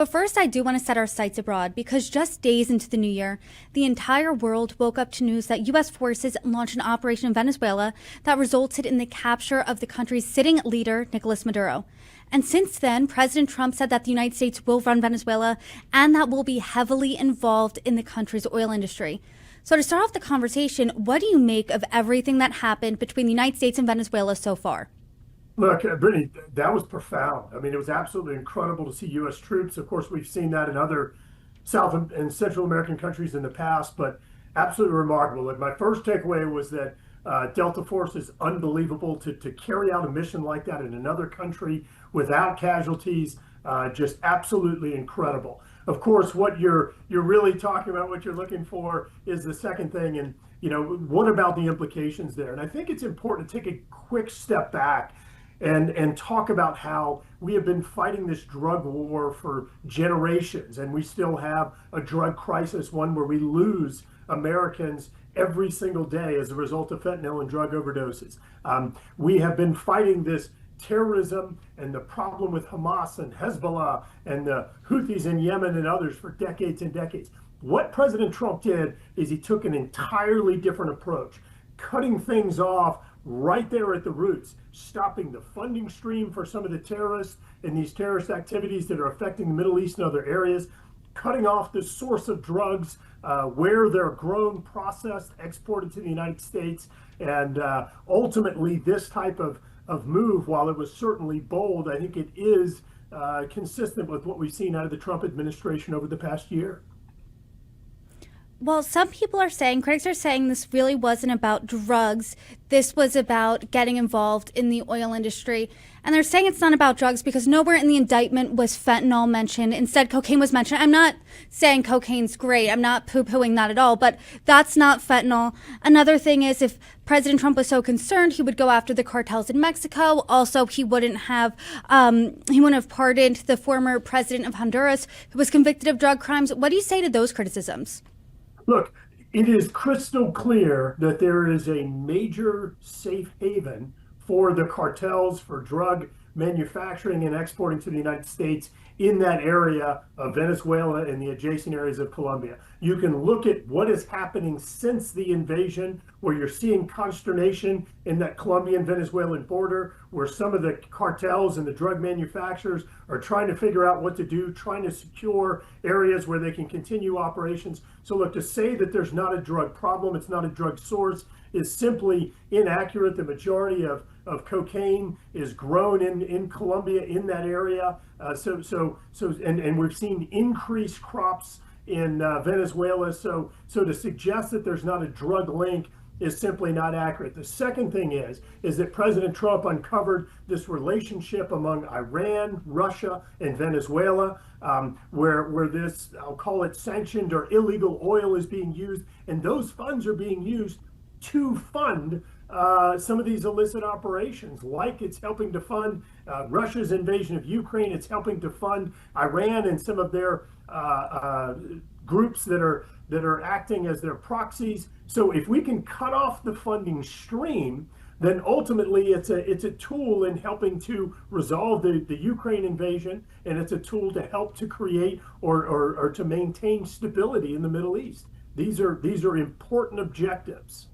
But first, I do want to set our sights abroad because just days into the new year, the entire world woke up to news that U.S. forces launched an operation in Venezuela that resulted in the capture of the country's sitting leader, Nicolas Maduro. And since then, President Trump said that the United States will run Venezuela and that will be heavily involved in the country's oil industry. So to start off the conversation, what do you make of everything that happened between the United States and Venezuela so far? Look, Brittany, that was profound. I mean, it was absolutely incredible to see U.S. troops. Of course, we've seen that in other South and Central American countries in the past, but absolutely remarkable. Like my first takeaway was that Delta Force is unbelievable to carry out a mission like that in another country without casualties. Just absolutely incredible. Of course, what you're really talking about, what you're looking for, is the second thing, and what about the implications there? And I think it's important to take a quick step back and talk about how we have been fighting this drug war for generations, and we still have a drug crisis, one where we lose Americans every single day as a result of fentanyl and drug overdoses. We have been fighting this terrorism and the problem with Hamas and Hezbollah and the Houthis in Yemen and others for decades and decades. What President Trump did is he took an entirely different approach, cutting things off right there at the roots, stopping the funding stream for some of the terrorists and these terrorist activities that are affecting the Middle East and other areas, cutting off the source of drugs, where they're grown, processed, exported to the United States. And ultimately, this type of move, while it was certainly bold, I think it is consistent with what we've seen out of the Trump administration over the past year. Well, some people are saying, critics are saying this really wasn't about drugs. This was about getting involved in the oil industry. And they're saying it's not about drugs because nowhere in the indictment was fentanyl mentioned. Instead, cocaine was mentioned. I'm not saying cocaine's great. I'm not poo-pooing that at all, but that's not fentanyl. Another thing is if President Trump was so concerned, he would go after the cartels in Mexico. Also, he wouldn't have pardoned the former president of Honduras who was convicted of drug crimes. What do you say to those criticisms? Look, it is crystal clear that there is a major safe haven for the cartels for drug manufacturing and exporting to the United States in that area of Venezuela and the adjacent areas of Colombia. You can look at what is happening since the invasion, where you're seeing consternation in that Colombian Venezuelan border, where some of the cartels and the drug manufacturers are trying to figure out what to do, trying to secure areas where they can continue operations. So look, to say that there's not a drug problem, it's not a drug source, is simply inaccurate. The majority of cocaine is grown in Colombia, in that area. And we've seen increased crops in Venezuela. So to suggest that there's not a drug link is simply not accurate. The second thing is that President Trump uncovered this relationship among Iran, Russia, and Venezuela, where this, I'll call it sanctioned or illegal oil is being used, and those funds are being used to fund some of these illicit operations, like it's helping to fund Russia's invasion of Ukraine. It's helping to fund Iran and some of their groups that are acting as their proxies. So if we can cut off the funding stream, then ultimately it's a tool in helping to resolve the Ukraine invasion, and it's a tool to help to create or to maintain stability in the Middle East. These are important objectives.